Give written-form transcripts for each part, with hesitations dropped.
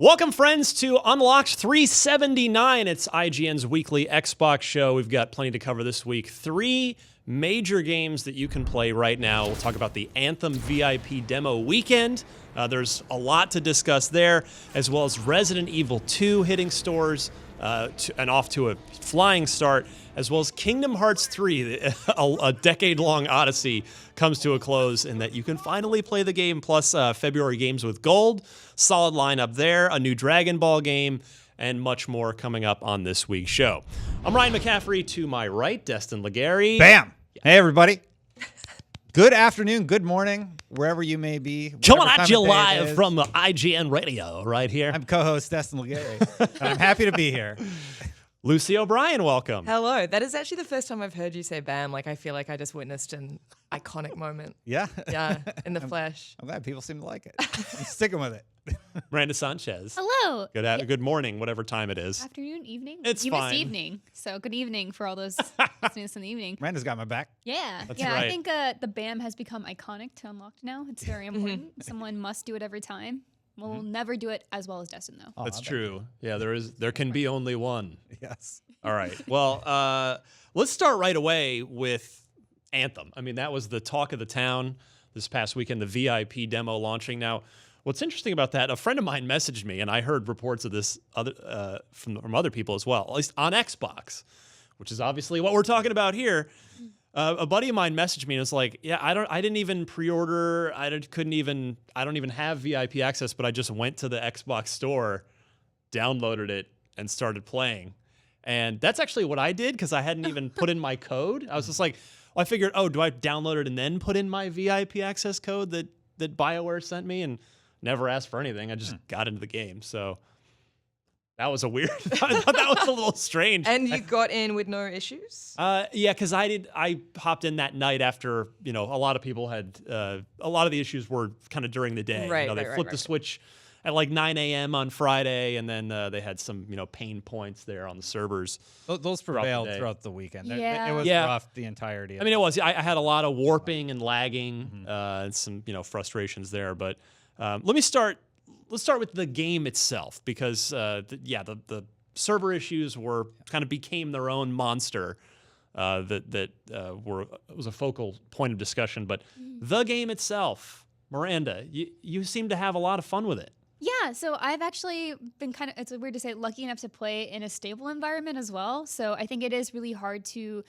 Welcome, friends, to Unlocked 379. It's IGN's weekly Xbox show. We've got plenty to cover this week. 3 major games that you can play right now. We'll talk about the Anthem VIP demo weekend. There's a lot to discuss there, as well as Resident Evil 2 hitting stores and off to a flying start, as well as Kingdom Hearts 3, a decade-long odyssey, comes to a close, and that you can finally play the game, plus February games with gold. Solid lineup there, a new Dragon Ball game, and much more coming up on this week's show. I'm Ryan McCaffrey. To my right, Destin Legary. Bam! Hey, everybody. Good afternoon, good morning, wherever you may be. Coming at you live from the IGN radio right here. I'm co-host Destin Legary, and I'm happy to be here. Lucy O'Brien, welcome. Hello. That is actually the first time I've heard you say bam. Like, I feel like I just witnessed an iconic moment. Yeah? Yeah, in the flesh. I'm glad people seem to like it. I'm sticking with it. Miranda Sanchez. Hello. Good morning, whatever time it is. Afternoon, evening. It's you fine. missed evening, so good evening for all those listening in the evening. Miranda's got my back. Yeah, That's yeah. right. I think the BAM has become iconic to Unlocked now. It's very important. Someone must do it every time. We'll never do it as well as Destin, though. Oh, That's I bet. true. Yeah, there can be only one. Yes. All right. Well, let's start right away with Anthem. I mean, that was the talk of the town this past weekend, the VIP demo launching. Now, what's interesting about that, a friend of mine messaged me, and I heard reports of this from other people as well, at least on Xbox, which is obviously what we're talking about here. A buddy of mine messaged me and was like, "Yeah, I didn't even pre-order. I don't even have VIP access, but I just went to the Xbox store, downloaded it, and started playing." And that's actually what I did because I hadn't even put in my code. I was just like, I figured, oh, do I download it and then put in my VIP access code that BioWare sent me, and never asked for anything. I just got into the game. So that was a weird, I thought that was a little strange. And you got in with no issues? Yeah, because I popped in that night after, a lot of people had, a lot of the issues were kind of during the day. Right, they flipped the switch at like 9 a.m. on Friday, and then they had some, pain points there on the servers. Those prevailed throughout the weekend. Yeah. It was rough the entirety of I mean, it was. I had a lot of warping and lagging, and some, frustrations there. But let me start. Let's start with the game itself, because the server issues became their own monster that was a focal point of discussion. But the game itself, Miranda, you seem to have a lot of fun with it. Yeah, so I've actually been it's weird to say, lucky enough to play in a stable environment as well. So I think it is really hard to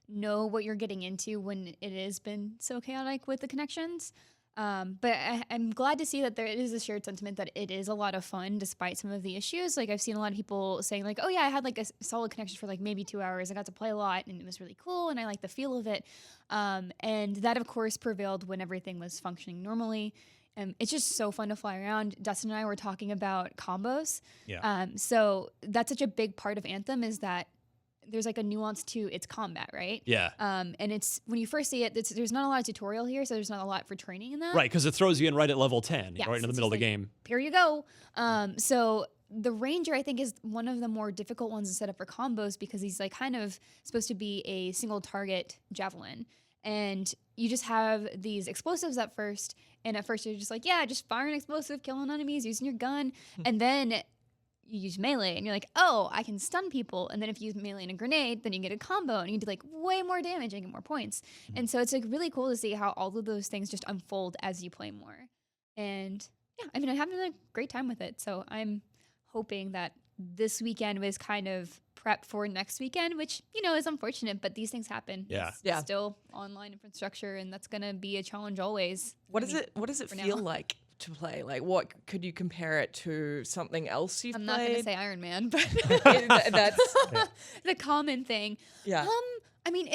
know what you're getting into when it has been so chaotic with the connections. But I'm glad to see that there is a shared sentiment that it is a lot of fun despite some of the issues. Like, I've seen a lot of people saying like, oh yeah, I had like a solid connection for like maybe 2 hours. I got to play a lot and it was really cool and I like the feel of it. And that of course prevailed when everything was functioning normally. It's just so fun to fly around. Dustin and I were talking about combos. Yeah. So that's such a big part of Anthem, is that there's like a nuance to its combat, right? Yeah. And it's, when you first see it, there's not a lot of tutorial here, so there's not a lot for training in that. Right, because it throws you in right at level 10, Yes, right in the it's middle of the just game. Here you go. So the Ranger, I think, is one of the more difficult ones to set up for combos, because he's like kind of supposed to be a single target javelin. And you just have these explosives at first, and at first you're just like, yeah, just fire an explosive, killing enemies, using your gun, and then you use melee, and you're like, oh, I can stun people, and then if you use melee and a grenade, then you get a combo, and you do like way more damage and get more points. And so it's like really cool to see how all of those things just unfold as you play more. And yeah, I mean, I'm having a great time with it, so I'm hoping that this weekend was kind of prep for next weekend, which, is unfortunate, but these things happen. Yeah. It's still online infrastructure, and that's going to be a challenge always. What does it feel like to play? Like, what could you compare it to? Something else you've I'm played? not going to say Iron Man, but That's the common thing. yeah. I mean,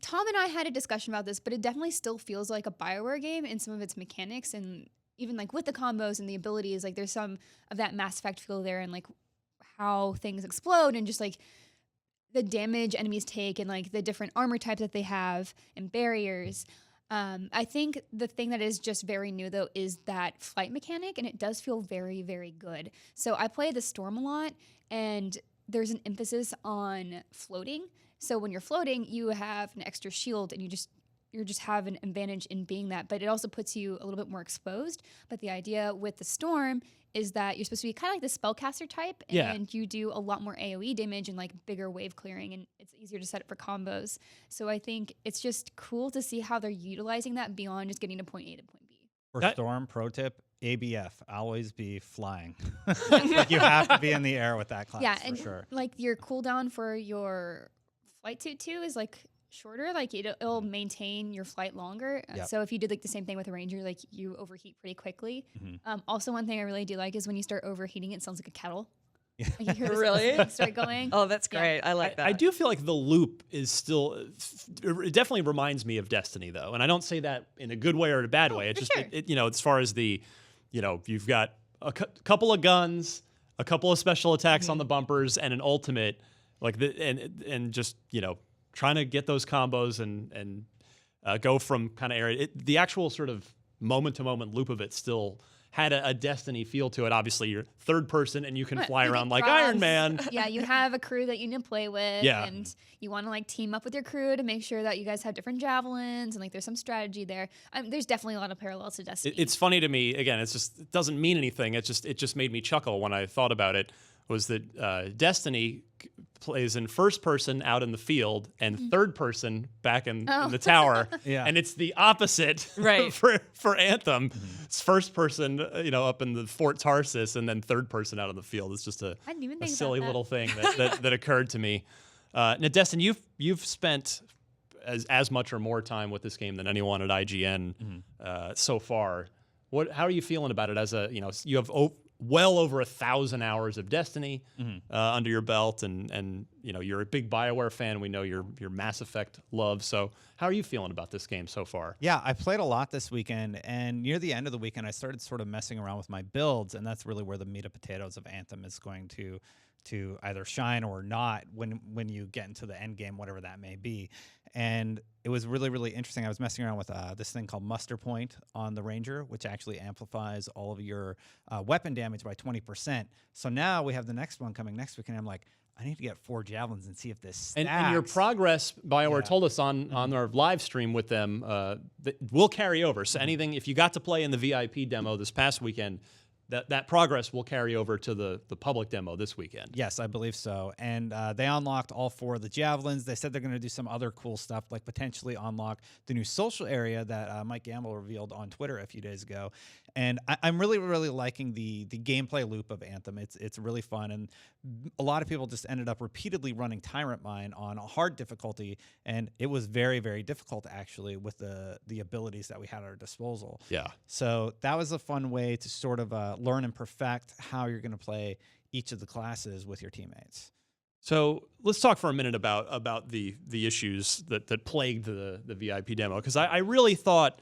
Tom and I had a discussion about this, but it definitely still feels like a BioWare game in some of its mechanics, and even like with the combos and the abilities, like there's some of that Mass Effect feel there, and like how things explode and just like the damage enemies take, and like the different armor types that they have and barriers. I think the thing that is just very new though is that flight mechanic, and it does feel very, very good. So I play the Storm a lot, and there's an emphasis on floating. So when you're floating, you have an extra shield, and you just have an advantage in being that, but it also puts you a little bit more exposed. But the idea with the Storm is that you're supposed to be kind of like the spellcaster type, and you do a lot more AoE damage and like bigger wave clearing, and it's easier to set up for combos. So I think it's just cool to see how they're utilizing that beyond just getting to point A to point B. For Storm, pro tip, ABF, always be flying. Like you have to be in the air with that class, Yeah, for and sure. like your cooldown for your flight suit too is like shorter. Like it'll maintain your flight longer. Yep. So if you did like the same thing with a ranger, like you overheat pretty quickly. Also, one thing I really do like is when you start overheating, it sounds like a kettle. Yeah. Like you hear Really? this start going. Oh, that's Yeah. great. I like that. I do feel like the loop is still. It definitely reminds me of Destiny, though, and I don't say that in a good way or a bad way. It's for just sure. you know, as far as the, you know, you've got a couple of guns, a couple of special attacks on the bumpers, and an ultimate, like and just, you know, trying to get those combos and go from kind of area. The actual sort of moment to moment loop of it still had a Destiny feel to it. Obviously, you're third person and you can fly You around get like drops. Iron Man. Yeah, you have a crew that you need to play with, Yeah. and you want to like team up with your crew to make sure that you guys have different javelins and like there's some strategy there. There's definitely a lot of parallels to Destiny. It's funny to me. Again, it doesn't mean anything. It just made me chuckle when I thought about it. Was that Destiny plays in first person out in the field and third person back in the tower, Yeah. and it's the opposite Right. for Anthem. It's first person, you know, up in the Fort Tarsis, and then third person out in the field. It's just a I didn't even a think about silly that. little thing that occurred to me. Now, Destin, you've spent as much or more time with this game than anyone at IGN so far. How are you feeling about it? As a, you know, you have well over 1,000 hours of Destiny under your belt, and you know, you're a big BioWare fan. We know your Mass Effect love. So how are you feeling about this game so far? Yeah, I played a lot this weekend, and near the end of the weekend, I started sort of messing around with my builds, and that's really where the meat and potatoes of Anthem is going to either shine or not when you get into the end game, whatever that may be. And it was really, really interesting. I was messing around with this thing called Muster Point on the Ranger, which actually amplifies all of your weapon damage by 20%. So now we have the next one coming next week, and I'm like, I need to get 4 javelins and see if this stacks. And your progress, BioWare told us on our live stream with them, that will carry over. So anything, if you got to play in the VIP demo this past weekend, that progress will carry over to the public demo this weekend. Yes, I believe so. And they unlocked all 4 of the javelins. They said they're going to do some other cool stuff, like potentially unlock the new social area that Mike Gamble revealed on Twitter a few days ago. And I'm really, really liking the gameplay loop of Anthem. It's really fun. And a lot of people just ended up repeatedly running Tyrant Mine on a hard difficulty. And it was very, very difficult, actually, with the abilities that we had at our disposal. Yeah. So that was a fun way to sort of learn and perfect how you're going to play each of the classes with your teammates. So let's talk for a minute about the issues that plagued the VIP demo, because I really thought,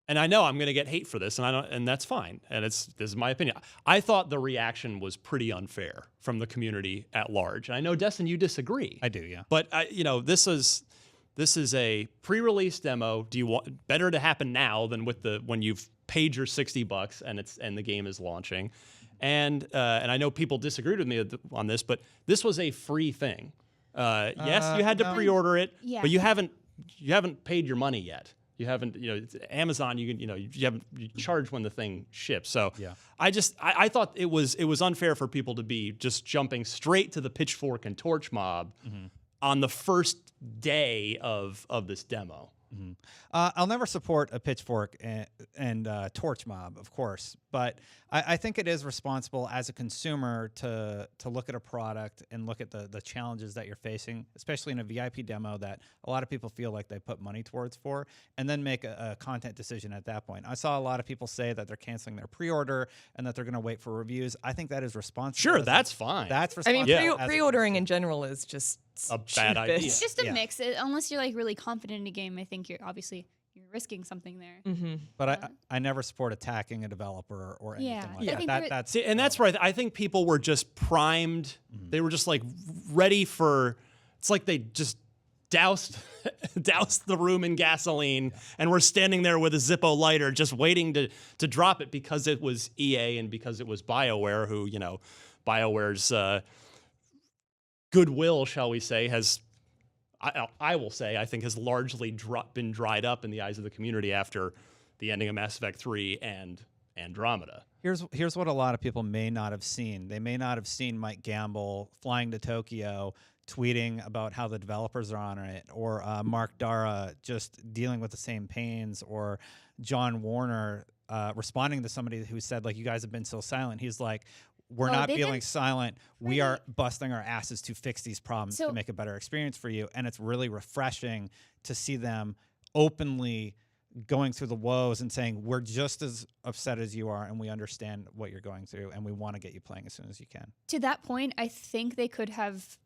and I know I'm going to get hate for this, and that's fine, and this is my opinion. I thought the reaction was pretty unfair from the community at large, and I know, Destin, you disagree. I do, yeah. But you know, this is a pre-release demo. Do you want better to happen now than when you've paid your $60 and the game is launching? And I know people disagreed with me on this, but this was a free thing. Yes, you had to pre-order it, Yeah. but you haven't paid your money yet. You haven't, you know, it's Amazon. You charge when the thing ships. So Yeah. I thought it was unfair for people to be just jumping straight to the pitchfork and torch mob on the first day of this demo. I'll never support a pitchfork and torch mob, of course, but I think it is responsible as a consumer to look at a product and look at the challenges that you're facing, especially in a VIP demo that a lot of people feel like they put money towards for, and then make a content decision at that point. I saw a lot of people say that they're canceling their pre-order and that they're going to wait for reviews. I think that is responsible. Sure, that's fine. That's I mean, responsible. as a pre-ordering in general is just A bad idea. stupid. It's just a Yeah. mix. Unless you're like really confident in a game, I think you're risking something there. But I never support attacking a developer or anything Yeah. like I that. think That's See, and that's where I think people were just primed. They were just like ready for. It's like they just doused the room in gasoline, and we're standing there with a Zippo lighter, just waiting to drop it because it was EA and because it was BioWare, who, you know, BioWare's goodwill, shall we say, has I will say, I think has largely been dried up in the eyes of the community after the ending of Mass Effect 3 and Andromeda. Here's what a lot of people may not have seen. They may not have seen Mike Gamble flying to Tokyo, tweeting about how the developers are on it, or Mark Dara just dealing with the same pains, or John Warner responding to somebody who said, like, you guys have been so silent. He's like, we're not feeling silent. We are busting our asses to fix these problems to make a better experience for you. And it's really refreshing to see them openly going through the woes and saying, we're just as upset as you are, and we understand what you're going through, and we want to get you playing as soon as you can. To that point, I think they could have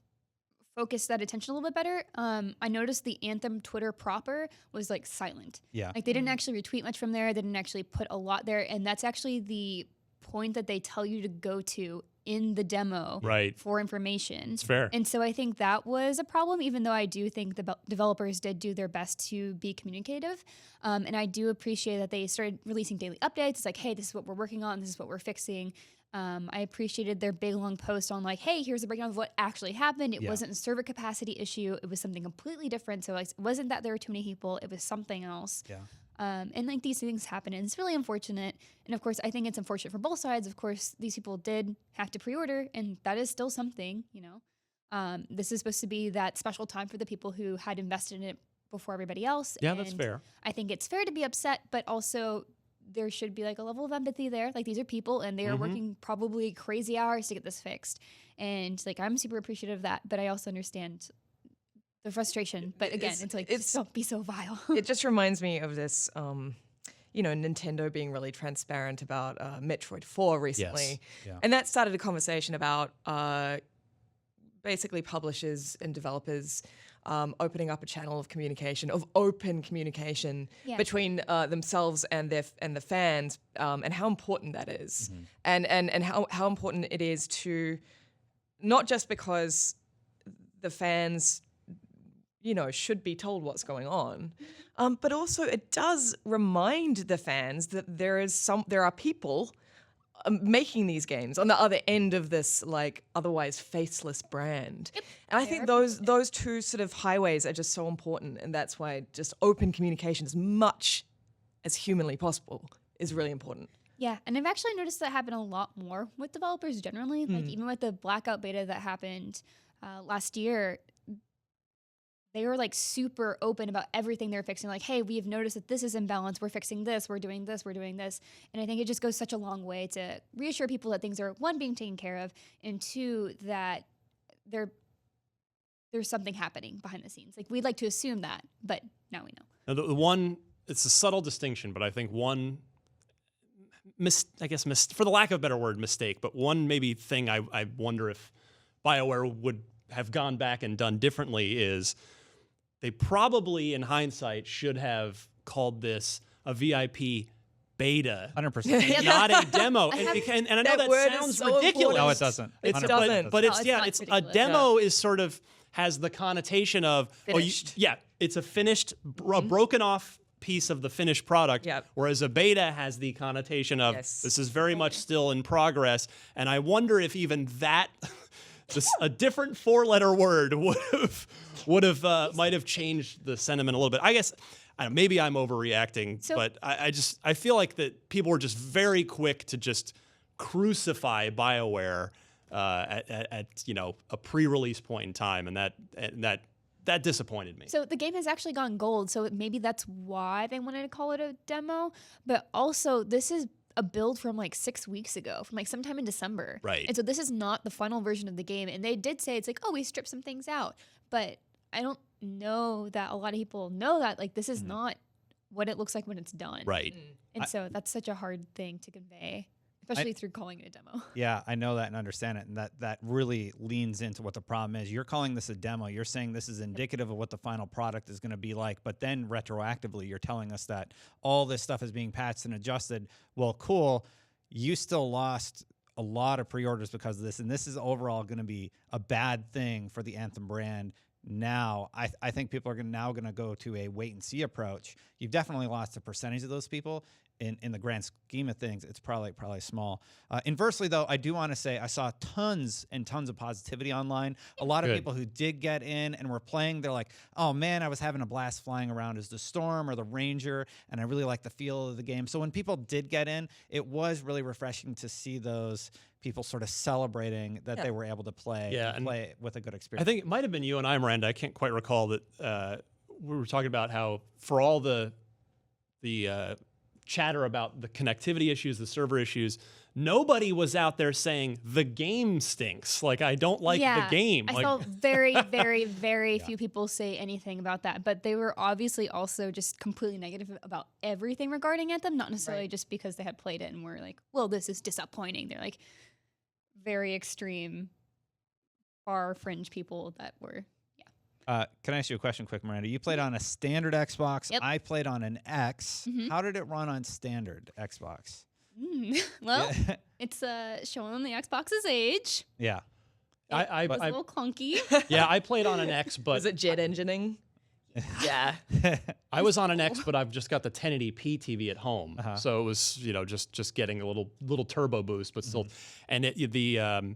focused that attention a little bit better. I noticed the Anthem Twitter proper was like silent. Yeah. Like they didn't actually retweet much from there. They didn't actually put a lot there. And that's actually the point that they tell you to go to in the demo for information. It's fair. And so I think that was a problem, even though I do think the developers did do their best to be communicative. And I do appreciate that they started releasing daily updates. It's like, hey, this is what we're working on. This is what we're fixing. I appreciated their big long post on like, hey, here's a breakdown of what actually happened. It wasn't a server capacity issue. It was something completely different. So like, it wasn't that there were too many people. It was something else. Yeah. And like these things happen, and it's really unfortunate. And of course, I think it's unfortunate for both sides. Of course, these people did have to pre-order, and that is still something, you know. This is supposed to be that special time for the people who had invested in it before everybody else. Yeah, that's fair. I think it's fair to be upset, but also there should be like a level of empathy there. Like these are people, and they are working probably crazy hours to get this fixed. And like I'm super appreciative of that, but I also understand the frustration. But again, it's like, just don't be so vile. It just reminds me of this, you know, Nintendo being really transparent about Metroid 4 recently. Yes. Yeah. And that started a conversation about basically publishers and developers opening up a channel of communication, of open communication between themselves and the fans, and how important that is. And how important it is to, not just because the fans, you know, should be told what's going on, but also it does remind the fans that there are people making these games on the other end of this like otherwise faceless brand. And I think those two sort of highways are just so important, and that's why just open communication as much as humanly possible is really important. Yeah, and I've actually noticed that happen a lot more with developers generally. Like even with the Blackout beta that happened last year, they were like super open about everything they're fixing. Like, hey, we have noticed that this is imbalanced. We're fixing this. We're doing this. We're doing this. And I think it just goes such a long way to reassure people that things are, one, being taken care of, and two, that there's something happening behind the scenes. Like, we'd like to assume that, but now we know. Now, the one, it's a subtle distinction, but I think one, for the lack of a better word, mistake, but one maybe thing I wonder if BioWare would have gone back and done differently is they probably, in hindsight, should have called this a VIP beta, 100%. not a demo. And I know that sounds ridiculous. No, it doesn't. It doesn't. But it's not it's a ridiculous. demo is sort of has the connotation of Finished. it's a finished, a broken off piece of the finished product. Yep. Whereas a beta has the connotation of this is very much still in progress. And I wonder if even that. A different 4-letter word might have changed the sentiment a little bit. I guess maybe I'm overreacting, but I feel like that people were just very quick to just crucify BioWare at you know, a pre-release point in time, and that disappointed me. So the game has actually gone gold, so maybe that's why they wanted to call it a demo. But also, this is a build from like 6 weeks ago, from like sometime in December. Right. And so this is not the final version of the game. And they did say it's like, oh, we stripped some things out. But I don't know that a lot of people know that. Like, this is not what it looks like when it's done. Right. And so that's such a hard thing to convey, especially through calling it a demo. Yeah, I know that and understand it. And that really leans into what the problem is. You're calling this a demo. You're saying this is indicative of what the final product is going to be like. But then retroactively, you're telling us that all this stuff is being patched and adjusted. Well, cool. You still lost a lot of pre-orders because of this. And this is overall going to be a bad thing for the Anthem brand. Now, I think people are now going to go to a wait-and-see approach. You've definitely lost a percentage of those people. in the grand scheme of things, it's probably small. Inversely, though, I do want to say I saw tons and tons of positivity online. A lot of people who did get in and were playing, they're like, oh man, I was having a blast flying around as the Storm or the Ranger, and I really like the feel of the game. So when people did get in, it was really refreshing to see those people sort of celebrating that they were able to play, and play with a good experience. I think it might have been you and I, Miranda. I can't quite recall that we were talking about how for all the chatter about the connectivity issues, the server issues, nobody was out there saying the game stinks. Like, I don't like the game. I saw very, very, very few people say anything about that, but they were obviously also just completely negative about everything regarding Anthem, not necessarily just because they had played it and were like, well, this is disappointing. They're like very extreme, far fringe people that were. Can I ask you a question quick, Miranda? You played on a standard Xbox. Yep. I played on an X. How did it run on standard Xbox? Well, it's showing the Xbox's age. Yeah. I was a little clunky. Yeah, I played on an X, but Was it jet engineing? Yeah. I was on an X, but I've just got the 1080p TV at home, so it was just getting a little turbo boost, but still, and the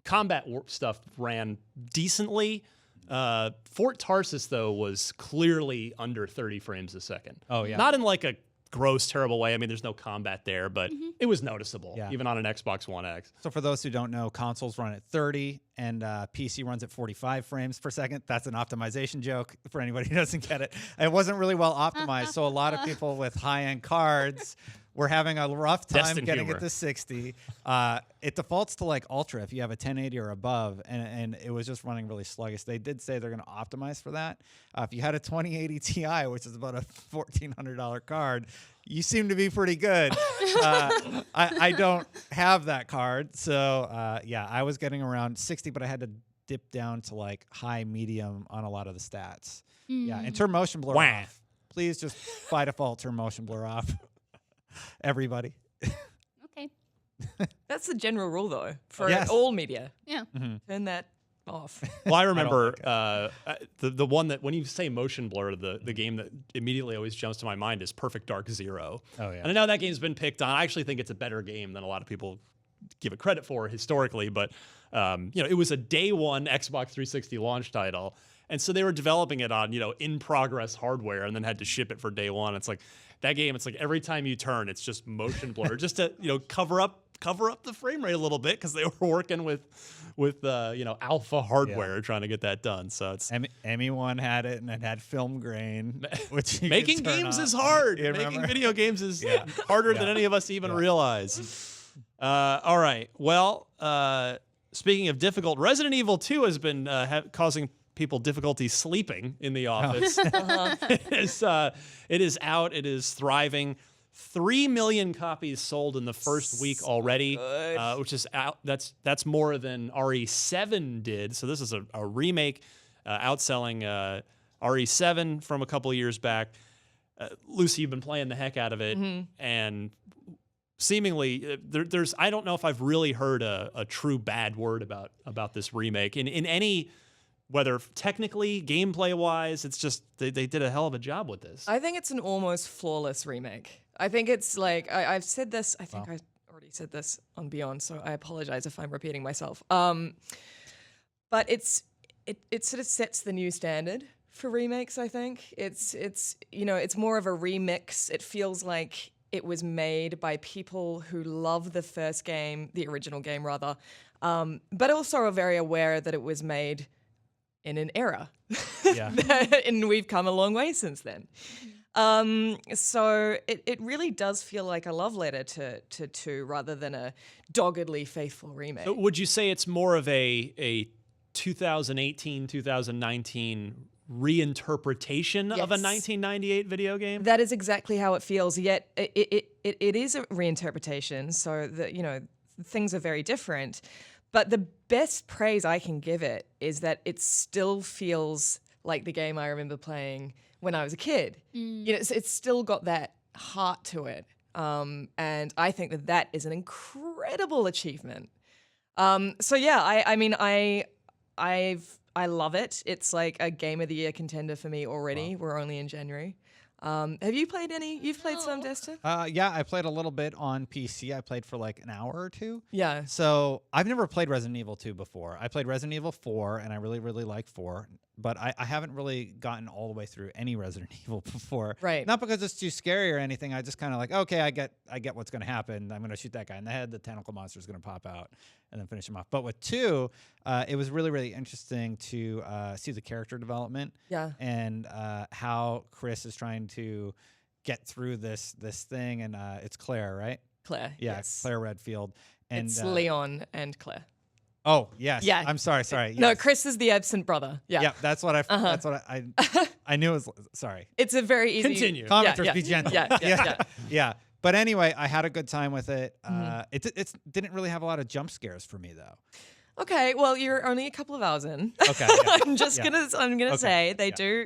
combat stuff ran decently. Fort Tarsus, though, was clearly under 30 frames a second. Oh, yeah. Not in like a gross, terrible way. I mean, there's no combat there, but it was noticeable, even on an Xbox One X. So for those who don't know, consoles run at 30 and PC runs at 45 frames per second. That's an optimization joke for anybody who doesn't get it. It wasn't really well optimized, so a lot of people with high-end cards were having a rough time getting it to 60. It defaults to like Ultra if you have a 1080 or above, and it was just running really sluggish. They did say they're going to optimize for that. If you had a 2080 Ti, which is about a $1,400 card, you seem to be pretty good. I don't have that card, so I was getting around 60, but I had to dip down to like high, medium on a lot of the stats. Yeah, and turn motion blur off. Please just by default turn motion blur off. Everybody. Okay. That's the general rule, though, for all media. Yeah. Turn that off. Well, I remember the one that when you say motion blur, the game that immediately always jumps to my mind is Perfect Dark Zero. Oh, yeah. And I know that game's been picked on. I actually think it's a better game than a lot of people give it credit for historically, but it was a day one Xbox 360 launch title. And so they were developing it on, in progress hardware and then had to ship it for day one. It's like that game, it's like every time you turn, it's just motion blur just to, cover up the frame rate a little bit because they were working with alpha hardware trying to get that done. So it's Emmy1 had it and it had film grain, which making games is hard. Making video games is harder than any of us even realize. All right. Well, speaking of difficult, Resident Evil 2 has been causing people difficulty sleeping in the office. It is out. It is thriving. 3 million copies sold in the first week already, which is out. That's more than RE7 did. So this is a remake, outselling RE7 from a couple of years back. Lucy, you've been playing the heck out of it, and seemingly there's I don't know if I've really heard a true bad word about this remake in any. Whether technically, gameplay-wise, it's just they did a hell of a job with this. I think it's an almost flawless remake. I think it's like I've said this. I think I already said this on Beyond, so I apologize if I'm repeating myself. But it sort of sets the new standard for remakes. I think it's more of a remix. It feels like it was made by people who love the first game, the original game rather, but also are very aware that it was made in an era. And we've come a long way since then. So it really does feel like a love letter to 2 rather than a doggedly faithful remake. So would you say it's more of a 2018, 2019 reinterpretation of a 1998 video game? That is exactly how it feels, yet it is a reinterpretation, so that, things are very different. But the best praise I can give it is that it still feels like the game I remember playing when I was a kid. It's still got that heart to it. And I think that is an incredible achievement. I love it. It's like a Game of the Year contender for me already. Wow. We're only in January. Have you played any? You've played some, Destin? Yeah, I played a little bit on PC. I played for like an hour or two. Yeah. So I've never played Resident Evil 2 before. I played Resident Evil 4, and I really, really like 4. But I haven't really gotten all the way through any Resident Evil before. Right. Not because it's too scary or anything. I just kind of like, okay, I get what's going to happen. I'm going to shoot that guy in the head. The tentacle monster is going to pop out and then finish him off. But with 2, it was really, really interesting to see the character development. Yeah. And how Chris is trying to get through this thing. And it's Claire, right? Claire. Yeah, Yes. Claire Redfield. And It's Leon and Claire. Oh, yes. Yeah. I'm sorry. Yes. No, Chris is the absent brother. Yeah. Yeah, that's what I knew it was, sorry. It's a very easy. Continue. Commenters, yeah. be gentle. Yeah. Yeah. But anyway, I had a good time with it. It didn't really have a lot of jump scares for me, though. Okay, well, you're only a couple of hours in. Okay. Yeah. I'm gonna Okay, say they yeah.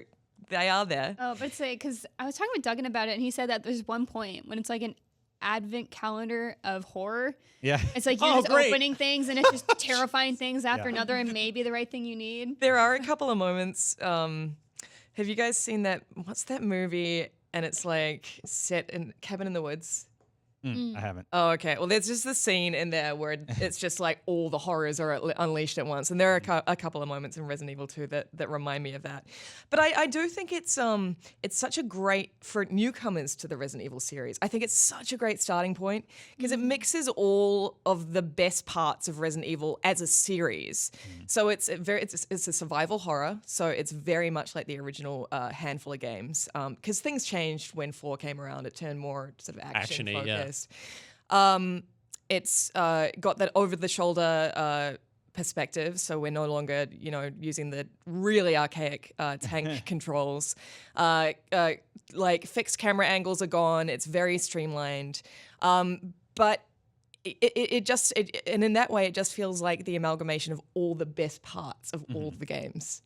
they are there. Oh, but say because I was talking with Duggan about it, and he said that there's one point when it's like an advent calendar of horror. Yeah. It's like you're Oh, just great. opening things, and it's just terrifying things after Yeah. another, and maybe the right thing you need. There are a couple of moments. Have you guys seen that? What's that movie? And it's like set in Cabin in the Woods. I haven't. Oh, okay. Well, there's just the scene in there where it's just like all the horrors are unleashed at once, and there are a couple of moments in Resident Evil 2 that remind me of that. But I do think it's such a great for newcomers to the Resident Evil series. I think it's such a great starting point because it mixes all of the best parts of Resident Evil as a series. So it's a survival horror. So it's very much like the original handful of games. Because things changed when 4 came around. It turned more sort of action Action-y, yeah. focused. It's got that over-the-shoulder perspective, so we're no longer, using the really archaic tank controls. Like fixed camera angles are gone. It's very streamlined, but and in that way, it just feels like the amalgamation of all the best parts of all the games.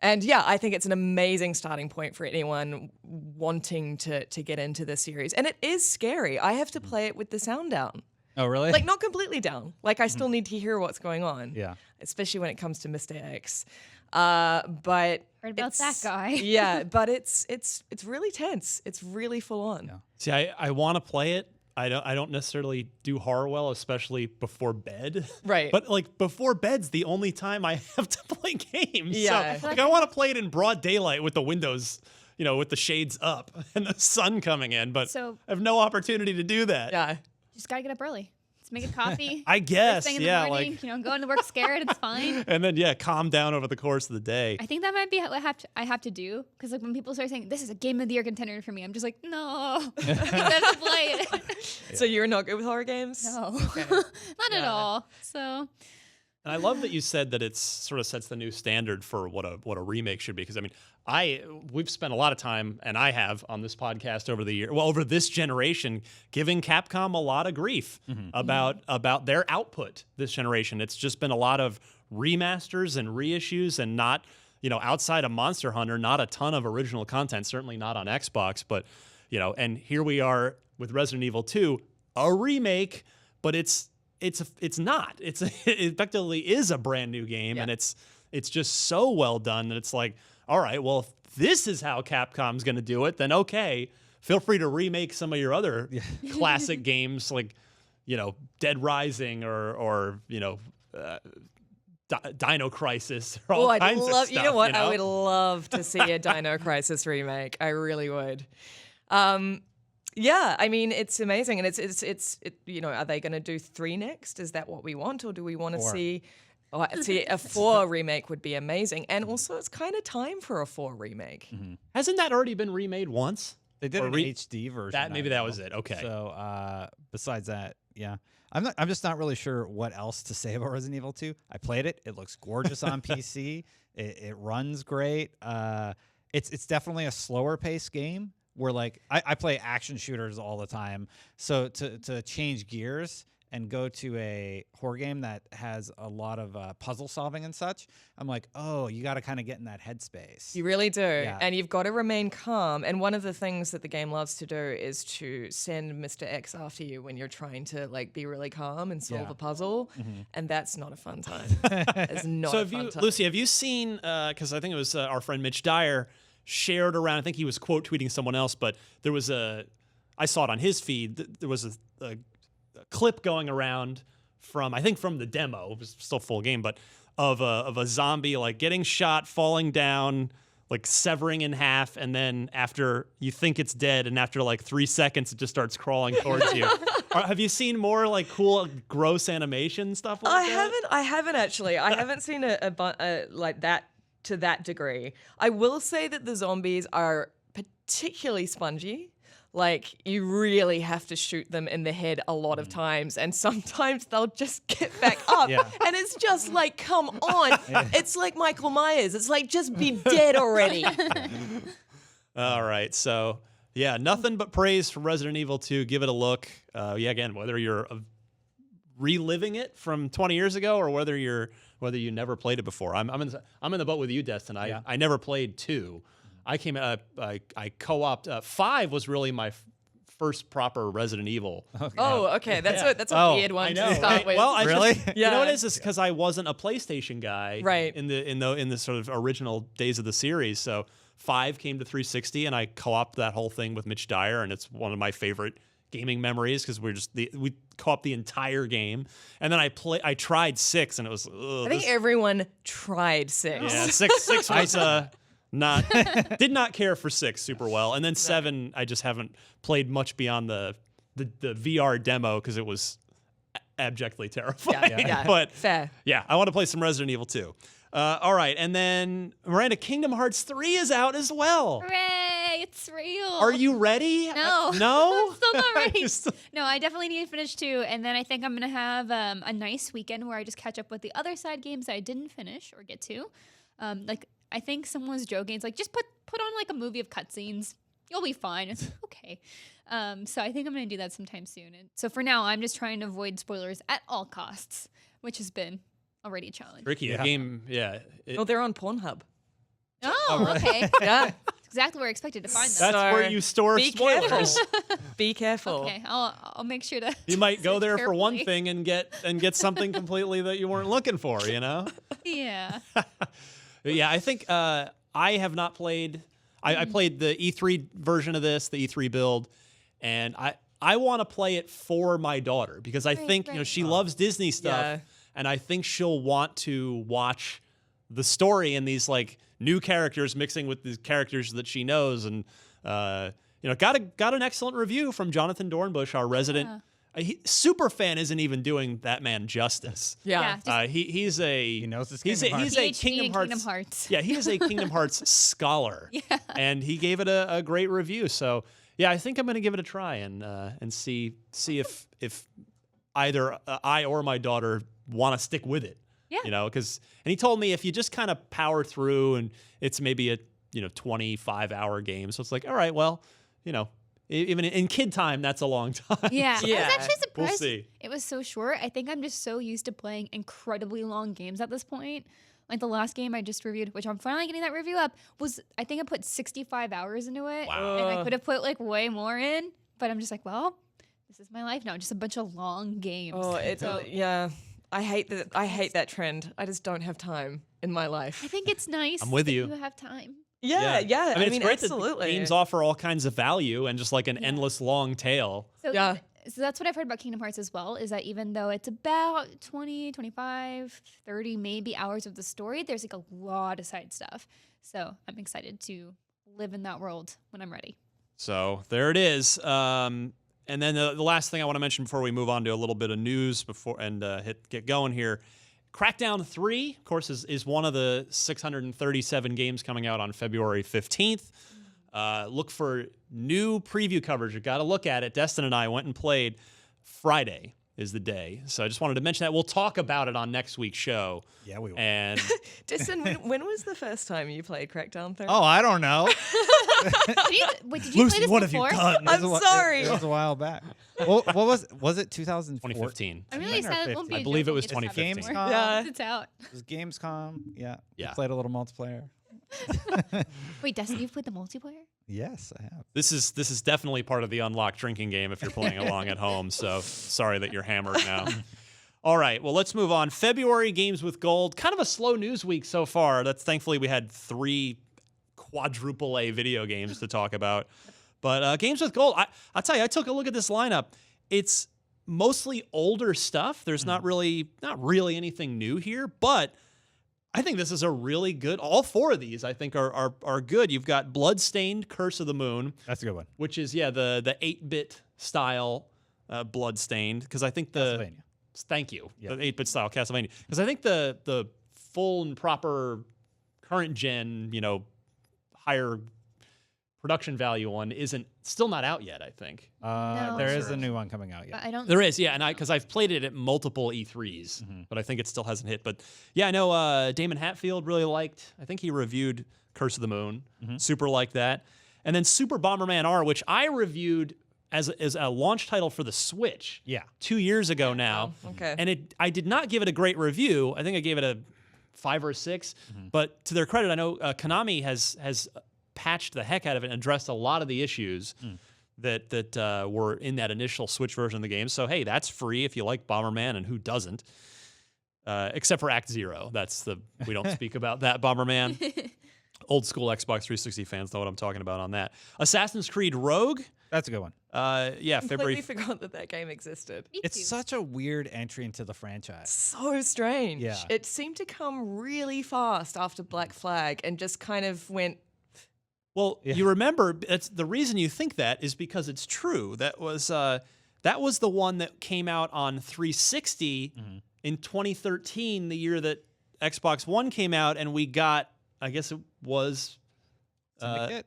And yeah, I think it's an amazing starting point for anyone wanting to get into the series. And it is scary. I have to play it with the sound down. Oh, really? Like, not completely down. Like, I still need to hear what's going on. Yeah. Especially when it comes to Mr. X. But Heard about that guy. Yeah, but it's really tense. It's really full on. Yeah. See, I want to play it. I don't necessarily do horror well, especially before bed. Right. But like before bed's the only time I have to play games. Yeah. So, I want to play it in broad daylight with the windows, with the shades up and the sun coming in, but So- I have no opportunity to do that. Yeah. Just gotta get up early. Let's make a coffee. I guess, First thing in yeah, the morning, going to work scared. It's fine. and then calm down over the course of the day. I think that might be what I have to do because like when people start saying this is a game of the year contender for me, I'm just like no, I have to play it. So you're not good with horror games? No, Okay. not at Yeah. all. So And I love that you said that it's sort of sets the new standard for what a remake should be. Because I mean, we've spent a lot of time, and I have on this podcast over this generation, giving Capcom a lot of grief about their output this generation. It's just been a lot of remasters and reissues, and not, outside of Monster Hunter, not a ton of original content. Certainly not on Xbox, but and here we are with Resident Evil 2, a remake, but it's not. It effectively is a brand new game, and it's just so well done that it's like, all right, well, if this is how Capcom's going to do it, then okay, feel free to remake some of your other classic games like, Dead Rising or Dino Crisis or all kinds of stuff. You know what? I would love to see a Dino Crisis remake. I really would. Yeah, I mean, it's amazing, and it's are they going to do 3 next? Is that what we want, or do we want to 4. see? Oh, see, a 4 remake would be amazing, and also it's kind of time for a 4 remake. Hasn't that already been remade once? They did Or an HD version. Maybe I that know. was it. Okay. So besides that, yeah. I'm just not really sure what else to say about Resident Evil 2. I played it. It looks gorgeous on PC. It runs great. It's definitely a slower paced game where like I play action shooters all the time. So to change gears and go to a horror game that has a lot of puzzle solving and such, I'm like, oh, you got to kind of get in that headspace. You really do. Yeah. And you've got to remain calm. And one of the things that the game loves to do is to send Mr. X after you when you're trying to like be really calm and solve Yeah. a puzzle. And that's not a fun time. It's not So a fun time. Lucy, have you seen, because I think it was our friend Mitch Dyer shared around. I think he was quote tweeting someone else, but there was I saw it on his feed. There was a clip going around from the demo. It was still full game, but of a zombie like getting shot, falling down, like severing in half, and then after you think it's dead, and after like 3 seconds, it just starts crawling towards you. Have you seen more like cool, gross animation stuff like that? I haven't actually. I haven't seen a like that to that degree. I will say that the zombies are particularly spongy. Like, you really have to shoot them in the head a lot of times, and sometimes they'll just get back up. Yeah. And it's just like, come on. It's like Michael Myers. It's like, just be dead already. All right, so yeah, nothing but praise for Resident Evil 2. Give it a look. Again, whether you're reliving it from 20 years ago or whether you never played it before. I'm in the boat with you, Destin. I never played 2. I co-opted 5 was really my first proper Resident Evil. Okay. Oh, okay. That's a weird one to start with. Well, Really? You know what it is because I wasn't a PlayStation guy, Right. In the sort of original days of the series. So 5 came to 360, and I co-opted that whole thing with Mitch Dyer, and it's one of my favorite gaming memories because we co-op the entire game, and then I tried 6, and it was. I think everyone tried 6. Yeah, 6 was did not care for 6 super well, and then 7 I just haven't played much beyond the VR demo because it was abjectly terrifying. Yeah. But Fair. yeah, I want to play some Resident Evil 2. All right, and then Miranda, Kingdom Hearts 3 is out as well. Hooray! It's real. Are you ready? No. No? I'm still not ready. You're still- No, I definitely need to finish 2, and then I think I'm gonna have a nice weekend where I just catch up with the other side games I didn't finish or get to. Like, I think someone was joking. It's like, just put on like a movie of cutscenes. You'll be fine. It's okay. So I think I'm going to do that sometime soon. And so for now, I'm just trying to avoid spoilers at all costs, which has been already a challenge. Tricky. The game, yeah. Oh, they're on Pornhub. Oh, okay. Yeah. That's exactly where I expected to find them. That's So, where you store Be spoilers. careful. Be careful. Okay, I'll make sure to. You might go search there for one carefully. thing and get something completely that you weren't looking for, you know? Yeah. Yeah, I think I have not played. I played the E3 version of this, the E3 build, and I want to play it for my daughter because I think right. she loves Disney stuff, Yeah. and I think she'll want to watch the story and these like new characters mixing with the characters that she knows, and got an excellent review from Jonathan Dornbush, our resident. Super fan isn't even doing that man justice. Yeah. He's a He knows his he's Kingdom a, Hearts. he's a PhD Kingdom in Hearts. Kingdom Hearts. Yeah, he is a Kingdom Hearts scholar. Yeah. And he gave it a great review. So yeah, I think I'm gonna give it a try and see if either I or my daughter want to stick with it. Yeah. And he told me if you just kind of power through and it's maybe a 25-hour game, so it's like, all right, well, even in kid time, that's a long time. Yeah. I Yeah. was actually We'll surprised see. it was so short. I think I'm just so used to playing incredibly long games at this point. Like the last game I just reviewed, which I'm finally getting that review up, I think I put 65 hours into it. Wow. And I could have put like way more in, but I'm just like, well, this is my life now. Just a bunch of long games. Oh, it's So yeah. I hate that. I hate that trend. I just don't have time in my life. I think it's nice. I'm with that you. You have time. Yeah. I mean, it's great absolutely. that games offer all kinds of value and just like an endless long tail. So, Yeah. so that's what I've heard about Kingdom Hearts as well, is that even though it's about 20, 25, 30 maybe hours of the story, there's like a lot of side stuff. So I'm excited to live in that world when I'm ready. So there it is. And then the last thing I want to mention before we move on to a little bit of news get going here. Crackdown 3, of course, is one of the 637 games coming out on February 15th. Look for new preview coverage. You got to look at it. Destin and I went and played. Friday is the day. So I just wanted to mention that. We'll talk about it on next week's show. Yeah, we will. And Destin, when was the first time you played Crackdown 3? Oh, I don't know. Did you play this what have you before? done? I'm sorry. It was a while back. Well, was it 2004? 2015. I'm really sad it won't be I a believe joke it was when you just have 2015. more. Yeah. It's out. It was Gamescom. Yeah. Yeah. We played a little multiplayer. Wait, Dustin, you've played the multiplayer? Yes, I have. This is definitely part of the unlocked drinking game if you're playing along at home. So sorry that you're hammered now. All right, well, let's move on. February Games with Gold. Kind of a slow news week so far. That's thankfully we had 3 quadruple A video games to talk about. But Games with Gold, I'll tell you, I took a look at this lineup. It's mostly older stuff. There's not really anything new here, but I think this is a really good. All 4 of these I think are good. You've got Bloodstained Curse of the Moon. That's a good one. Which is the 8-bit style Bloodstained, because I think Castlevania. Thank you. Yep. The 8-bit style Castlevania, because I think the full and proper current gen, higher production value one isn't still not out yet, I think. No. There is a new one coming out. But I don't. There is, yeah, and because I've played it at multiple E3s, but I think it still hasn't hit. But yeah, I know Damon Hatfield really liked. I think he reviewed Curse of the Moon. Super liked that, and then Super Bomberman R, which I reviewed as a launch title for the Switch. Yeah. 2 years ago now. Oh, okay. And I did not give it a great review. I think I gave it a 5 or 6. But to their credit, I know Konami has patched the heck out of it and addressed a lot of the issues that were in that initial Switch version of the game. So hey, that's free if you like Bomberman, and who doesn't? Except for Act Zero. We don't speak about that Bomberman. Old school Xbox 360 fans know what I'm talking about on that. Assassin's Creed Rogue. That's a good one. Yeah, February. Completely forgot that game existed. Me It's too. such a weird entry into the franchise. So strange. Yeah. It seemed to come really fast after Black Flag and just kind of went. Well, Yeah. you remember the reason you think that is because it's true. That was the one that came out on 360 in 2013, the year that Xbox One came out, and we got, I guess it was Syndicate?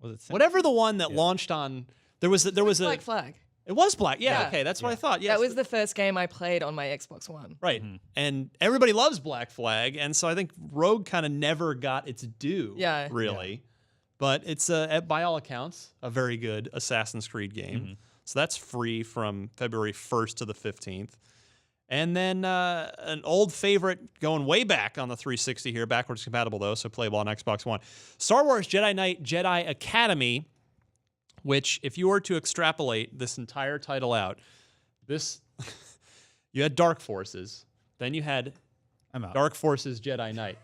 Was it Syndicate? whatever the one that launched on. There was Black Flag. It was Black. Yeah, Yeah. okay, that's what I thought. Yes, That was the first game I played on my Xbox One. right. And everybody loves Black Flag, and so I think Rogue kind of never got its due. Yeah. really. But it's by all accounts a very good Assassin's Creed game. So that's free from February 1st to the 15th. And then an old favorite going way back on the 360 here, backwards compatible though, so playable on Xbox One. Star Wars Jedi Knight Jedi Academy, which if you were to extrapolate this entire title out, you had Dark Forces, then you had I'm out. Dark Forces Jedi Knight.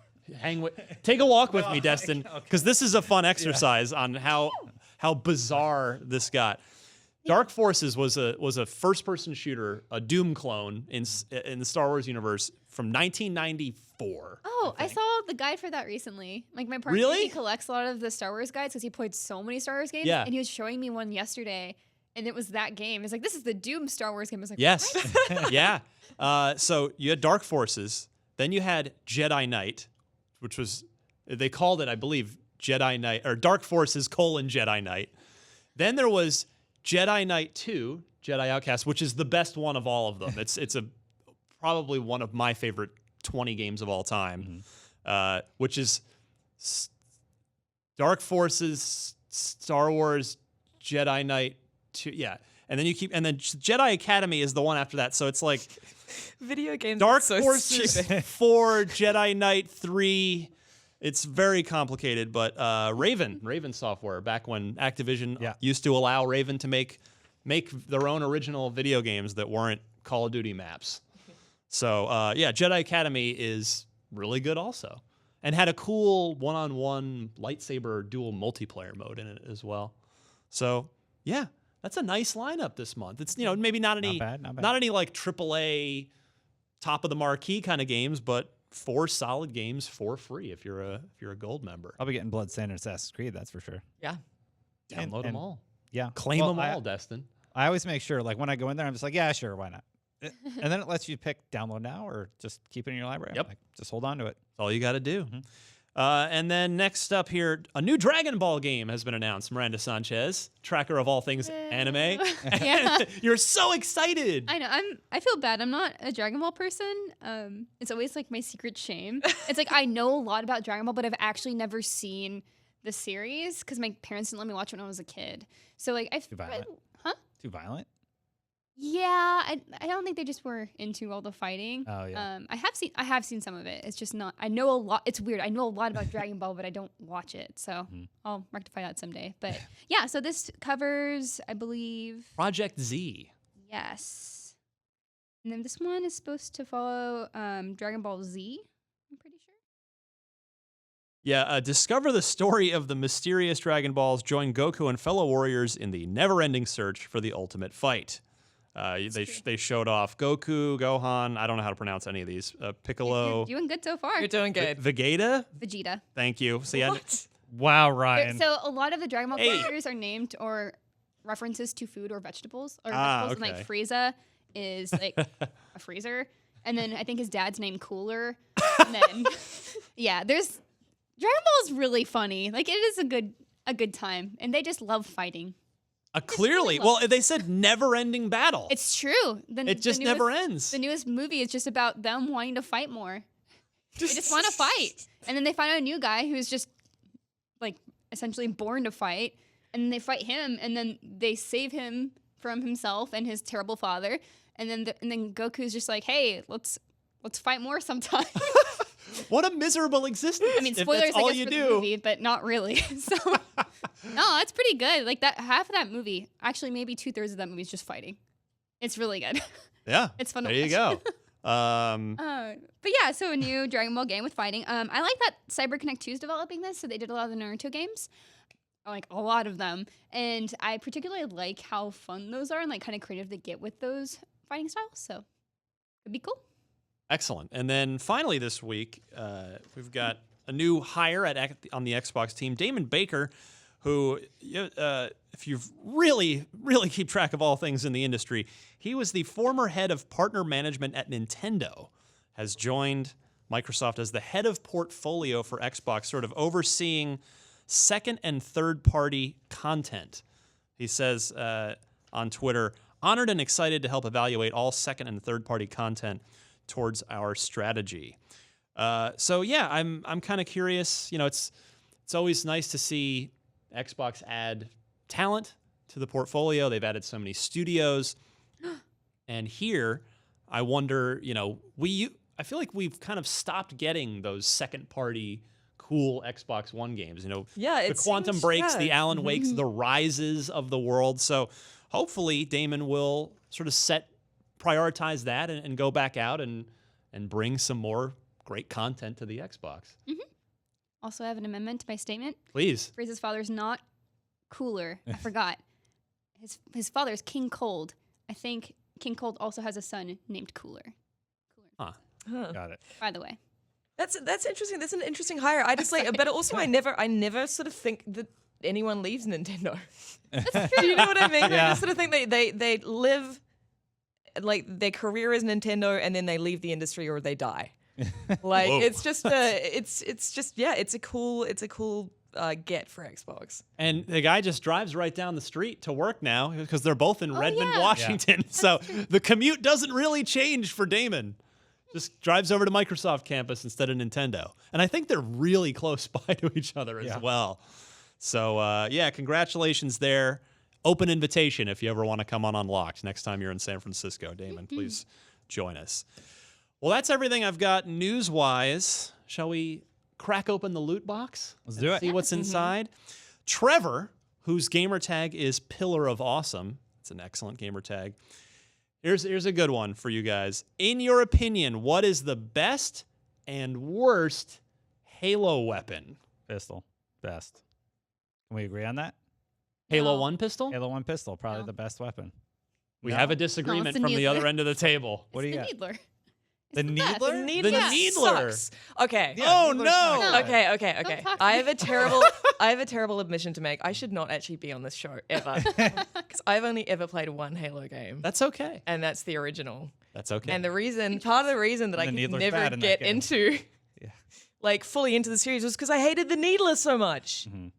Take a walk with me, Destin, because this is a fun exercise on how bizarre this got. Dark Forces was a first-person shooter, a Doom clone in the Star Wars universe from 1994. Oh, I saw the guide for that recently. Like my partner, Really? he collects a lot of the Star Wars guides because he played so many Star Wars games. Yeah. And he was showing me one yesterday, and it was that game. It's like, this is the Doom Star Wars game. I was like, Yes, what? yeah. So you had Dark Forces, then you had Jedi Knight, which was they called it, I believe, Jedi Knight or Dark Forces : Jedi Knight. Then there was Jedi Knight 2, Jedi Outcast, which is the best one of all of them. It's probably one of my favorite 20 games of all time, which is Dark Forces, Star Wars, Jedi Knight 2. Yeah, and then Jedi Academy is the one after that. So it's like Video games Dark are so Forces stupid. 4, Jedi Knight 3. It's very complicated, but Raven Software, back when Activision used to allow Raven to make their own original video games that weren't Call of Duty maps. So Jedi Academy is really good also, and had a cool one-on-one lightsaber dual multiplayer mode in it as well. So yeah, that's a nice lineup this month. It's maybe not any Not any like AAA top of the marquee kind of games, but 4 solid games for free if you're a gold member. I'll be getting Bloodstained and Assassin's Creed, that's for sure. Yeah. Download them all. Yeah. Claim Well, them all, Destin. I always make sure, like when I go in there, I'm just like, yeah, sure, why not? And then it lets you pick download now or just keep it in your library. Yep. Like, just hold on to it. That's all you got to do. And then next up here, a new Dragon Ball game has been announced. Miranda Sanchez, tracker of all things anime. Yeah. You're so excited. I know. I feel bad. I'm not a Dragon Ball person. It's always like my secret shame. It's like I know a lot about Dragon Ball, but I've actually never seen the series because my parents didn't let me watch it when I was a kid. So like Too violent. Too violent? Yeah, I don't think they just were into all the fighting. Oh yeah. I have seen some of it. It's just not. I know a lot. It's weird. I know a lot about Dragon Ball, but I don't watch it. So I'll rectify that someday. But yeah, so this covers, I believe, Project Z. yes. And then this one is supposed to follow Dragon Ball Z. I'm pretty sure. Yeah, discover the story of the mysterious Dragon Balls. Join Goku and fellow warriors in the never-ending search for the ultimate fight. They showed off Goku, Gohan. I don't know how to pronounce any of these. Piccolo. You're doing good so far. You're doing good. Vegeta. Vegeta. Thank you. See, Wow, Ryan. So a lot of the Dragon Ball characters are named or references to food or vegetables. Or vegetables, and like Frieza is like a freezer. And then I think his dad's named Cooler. And then, yeah, there's Dragon Ball is really funny. Like, it is a good time. And they just love fighting. Clearly. Well, they said never-ending battle. It's true. It just never ends. The newest movie is just about them wanting to fight more. They just want to fight. And then they find out a new guy who's just, like, essentially born to fight. And then they fight him, and then they save him from himself and his terrible father. And then Goku's just like, hey, let's fight more sometime. What a miserable existence. I mean, spoilers, all I guess, you for do. the movie, but not really. So, no, it's pretty good. Like, that half of that movie, actually maybe 2/3 of that movie is just fighting. It's really good. Yeah. It's fun to watch. There you go. But yeah, so a new Dragon Ball game with fighting. I like that CyberConnect 2 is developing this, so they did a lot of the Naruto games. Like, a lot of them. And I particularly like how fun those are and, like, kind of creative they get with those fighting styles. So, it'd be cool. Excellent. And then finally this week, we've got a new hire on the Xbox team, Damon Baker, who, if you really, really keep track of all things in the industry, he was the former head of partner management at Nintendo, has joined Microsoft as the head of portfolio for Xbox, sort of overseeing second and third-party content. He says on Twitter, honored and excited to help evaluate all second and third-party content towards our strategy. So yeah, I'm kind of curious. You know, it's always nice to see Xbox add talent to the portfolio. They've added so many studios, and here I wonder. You know, I feel like we've kind of stopped getting those second-party cool Xbox One games. You know, the Quantum Breaks, the Alan Wakes, the Rises of the world. So hopefully Damon will sort of prioritize that and go back out and bring some more great content to the Xbox. Mm-hmm. Also, I have an amendment to my statement. Please. Frieza's father's not Cooler. I forgot. His father's King Cold. I think King Cold also has a son named Cooler. Huh. Got it. By the way. That's interesting. That's an interesting hire. I just like, but also I never sort of think that anyone leaves Nintendo. Do you know what I mean? Yeah. I just sort of think they live, like, their career is Nintendo, and then they leave the industry or they die. Like, Whoa. it's just it's a cool get for Xbox. And the guy just drives right down the street to work now because they're both in Redmond, yeah. Washington. So the commute doesn't really change for Damon. Just drives over to Microsoft campus instead of Nintendo. And I think they're really close by to each other as well. So, yeah, congratulations there. Open invitation if you ever want to come on Unlocked next time you're in San Francisco. Damon, please join us. Well, that's everything I've got news-wise. Shall we crack open the loot box? Let's do it. See what's inside. Trevor, whose gamer tag is Pillar of Awesome. It's an excellent gamer tag. Here's a good one for you guys. In your opinion, what is the best and worst Halo weapon? Pistol. Best. Can we agree on that? Halo No. 1 pistol? Halo 1 pistol, probably No. the best weapon. We No? have a No, disagreement it's the from the Needler. other end of the table. What do you got? Needler. The It's best. Needler? The The Needler Needler. sucks. Okay. Oh, Needler's no. not good. Okay. Don't talk to I me. have a terrible admission to make. I should not actually be on this show ever, because I've only ever played one Halo game, That's okay. and that's the original. That's okay. And part of the reason that I The could Needler's never bad in that get game. into, Yeah. like, fully into the series was because I hated the Needler so much. Mhm.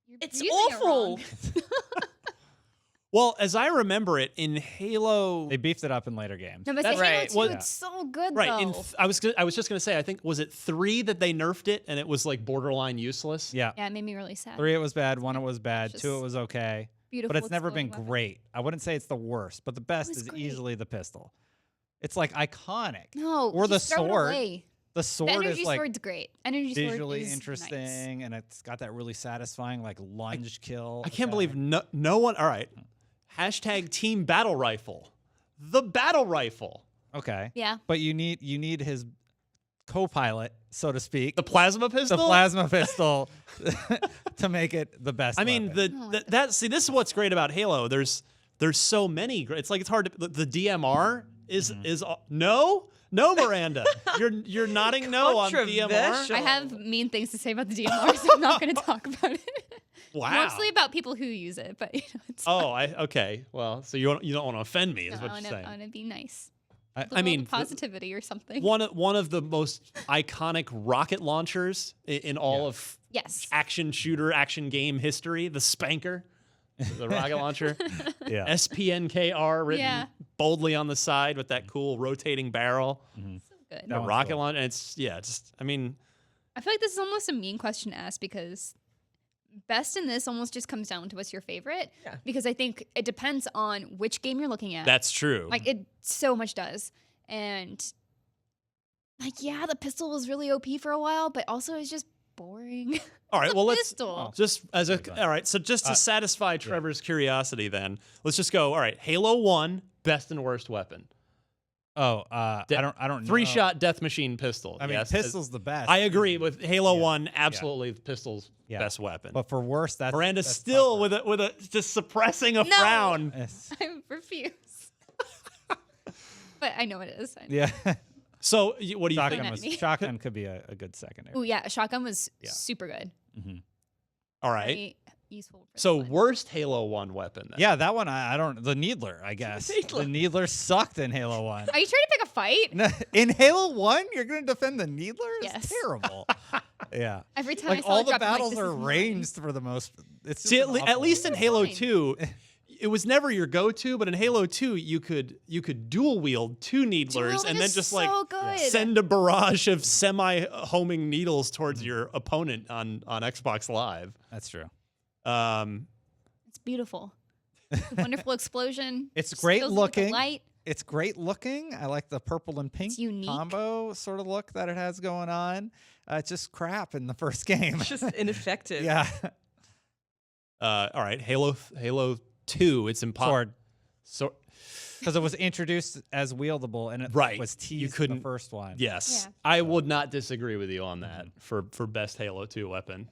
You're It's using it awful. wrong. Well, as I remember it, in Halo... They beefed it up in later games. No, but That's Halo right. 2, Well, it's so good, Right. though. I was just going to say, I think, was it 3 that they nerfed it and it was like borderline useless? Yeah. Yeah, it made me really sad. 3, it was bad. 1, it was bad. Just 2, it was okay. Beautiful But it's never been exploding weapon. great. I wouldn't say it's the worst, but the best was is great. easily the pistol. It's like iconic. No, Or the just throw it sword. away. The The sword energy is like sword's great. Energy sword visually is interesting, nice. and it's got that really satisfying like lunge kill. I can't believe attack. no one... All right. Hashtag Team Battle Rifle. The battle rifle. Okay. Yeah. But you need his co-pilot, so to speak. The plasma pistol. The plasma pistol to make it the best. I mean, weapon. see, this is what's great about Halo. There's so many. It's like it's hard to. The DMR is no, Miranda. You're nodding no on DMR. Controversial. I have mean things to say about the DMR, so I'm not going to talk about it. Wow. Mostly about people who use it, but it's okay. Well, so you don't want to offend me, is what you're saying. I want to be nice. I mean, positivity or something. One of the most iconic rocket launchers in all of action game history, the Spanker, the rocket launcher. Yeah. SPNKR written boldly on the side with that cool rotating barrel. Mm-hmm. So good. The rocket launcher, and it's I mean, I feel like this is almost a mean question to ask because best in this almost just comes down to what's your favorite. Yeah. Because I think it depends on which game you're looking at. that's true. Like it so much does. And like, yeah, the pistol was really OP for a while, but also it's just boring. All right, It's a well, let's pistol. just all right. So just to satisfy Trevor's curiosity, then let's just go. All right, Halo 1, best and worst weapon. I don't know. 3-shot death machine pistol. I mean, yes. pistol's the best. I agree with Halo 1. Absolutely, pistol's Yeah. best weapon. But for worse, that's Miranda's that's still tougher. with a just suppressing a No. frown. Yes. I refuse. But I know it is. I know. Yeah. So what do you Shotgun think? at me. shotgun could be a good secondary. Oh yeah, shotgun was super good. All right. Very useful. For So this one. worst Halo 1 weapon. Then. Yeah, that one I don't. The Needler, I guess. The Needler sucked in Halo 1. Are you trying to pick a fight? No, in Halo 1, you're going to defend the Needler? It's Yes. terrible. Yeah. Every time I Like saw all it the drop, I'm like, battles this are is mine. ranged for the most. It's See, just an at awful- least in Halo fine. 2, it was never your go-to, but in Halo 2, you could dual wield 2 Needlers Dual and wield then is just so good. send a barrage of semi-homing needles towards your opponent on Xbox Live. That's true. It's beautiful. It's a wonderful explosion. It's Just great fills it with the looking. light. It's great looking. I like the purple and pink unique. combo sort of look that it has going on. It's just crap in the first game. It's just ineffective. Yeah. All right, Halo 2. It's impossible. Sword. So Because it was introduced as wieldable and it Right. was teased You in couldn't- the first one. yes, Yeah. I would not disagree with you on that for best Halo 2 weapon.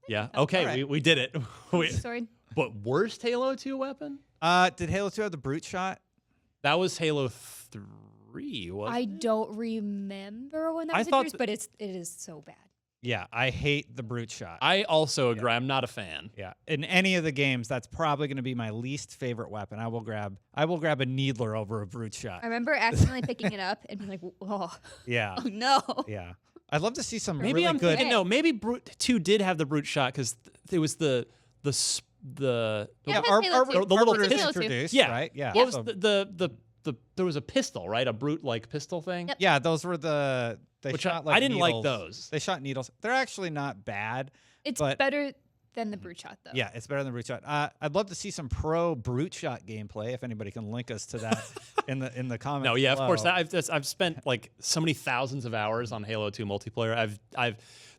Yeah. Okay, All right. we did it. Sword. But worst Halo 2 weapon? Did Halo 2 have the brute shot? That was Halo 3, wasn't I it? don't remember when that I was thought introduced, but it is so bad. Yeah, I hate the brute shot. I also agree. I'm not a fan. Yeah, in any of the games, that's probably going to be my least favorite weapon. I will grab a needler over a brute shot. I remember accidentally picking it up and being like, "Oh, Yeah, oh no!" yeah. I'd love to see some Maybe really I'm good. thinking no. Maybe Brute 2 did have the brute shot because it was the Yeah, Yeah, it has Ar- Halo Ar- 2. the little Arbiter is It's in Halo 2. introduced, Yeah. right? Yeah. what was so- the there was a pistol, right? A brute like pistol thing. Yep. yeah, those were the. They Which shot I like didn't like needles. those. They shot needles. They're actually not bad. It's But- better than the brute shot, though. Yeah, it's better than brute shot. I'd love to see some pro brute shot gameplay. If anybody can link us to that in the comments. No, yeah, of course. below. I've spent like so many thousands of hours on Halo 2 multiplayer.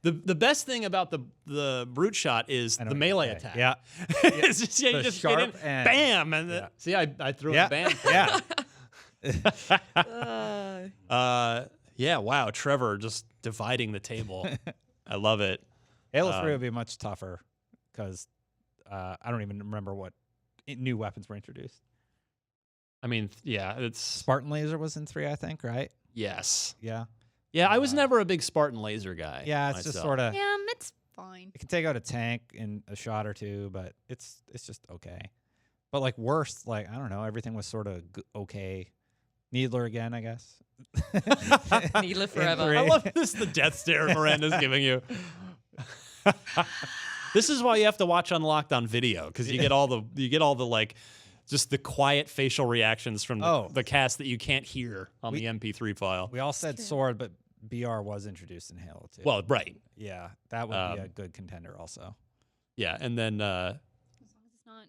The best thing about the brute shot is I know the what melee you're saying. attack. Yeah, It's just, you The just get in, sharp end. bam, and Yeah. see, I threw yeah, a bam. yeah. Yeah, wow, Trevor just dividing the table. I love it. Halo 3 would be much tougher because I don't even remember what new weapons were introduced. I mean, yeah, it's Spartan laser was in 3, I think, right? yes. Yeah. Yeah, I was never a big Spartan laser guy. Yeah, it's just myself. sort of. Yeah, it's fine. It can take out a tank in a shot or two, but it's just okay. But like worst, like I don't know, everything was sort of okay. Needler again, I guess. Needler forever. three. I love this. The death stare Miranda's giving you. This is why you have to watch Unlocked on video because you get all the like, just the quiet facial reactions from the cast that you can't hear on the MP3 file. We all said true. sword, but BR was introduced in Halo 2. Well, right, yeah, that would be a good contender also. yeah, and then As long as it's not.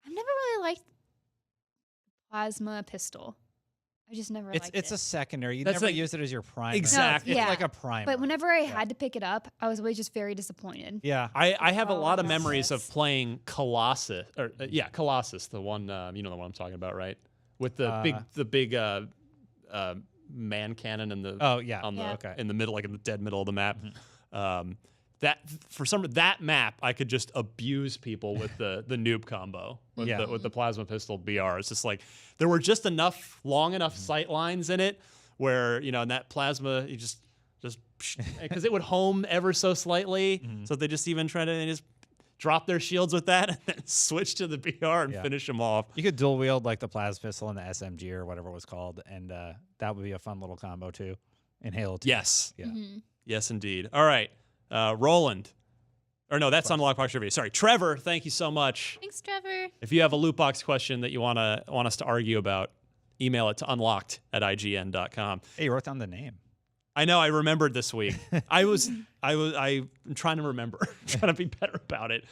I've never really liked plasma pistol. I just never liked It's it. a secondary. You That's never like- use it as your primer. Exactly. It's Yeah. like a primer. But whenever I had to pick it up, I was always just very disappointed. yeah, I have a lot of Oh, memories of yes. playing Colossus, or Colossus, the one you know the one I'm talking about, right? With the big man cannon in the Okay. in the middle, like in the dead middle of the map. That for that map, I could just abuse people with the noob combo with the plasma pistol BR. It's just like there were just long enough sight lines in it where in that plasma you just because it would home ever so slightly, so they just even try to just drop their shields with that and then switch to the BR and finish them off. You could dual wield like the plasma pistol and the SMG or whatever it was called, and that would be a fun little combo too in Halo 2. Yes. Yeah. Yes, indeed. All right. Roland. Or no, that's Unlock Box Trivia. Sorry. Trevor, thank you so much. Thanks, Trevor. If you have a loot box question that you want us to argue about, email it to unlocked@ign.com. Hey, you wrote down the name. I know, I remembered this week. I'm trying to remember, trying to be better about it.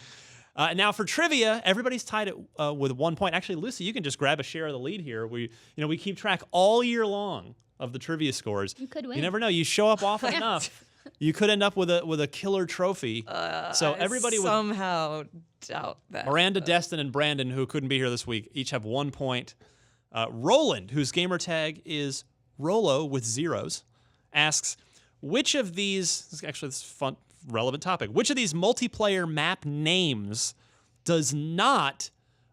Now for trivia, everybody's tied at with 1 point. Actually, Lucy, you can just grab a share of the lead here. We keep track all year long of the trivia scores. You could win. You never know. You show up often enough, you could end up with a killer trophy. So everybody would somehow doubt that. Miranda, Destin, and Brandon, who couldn't be here this week, each have 1 point. Roland, whose gamer tag is Rolo with zeros, asks, which of these, this is a fun, relevant topic, which of these multiplayer map names does not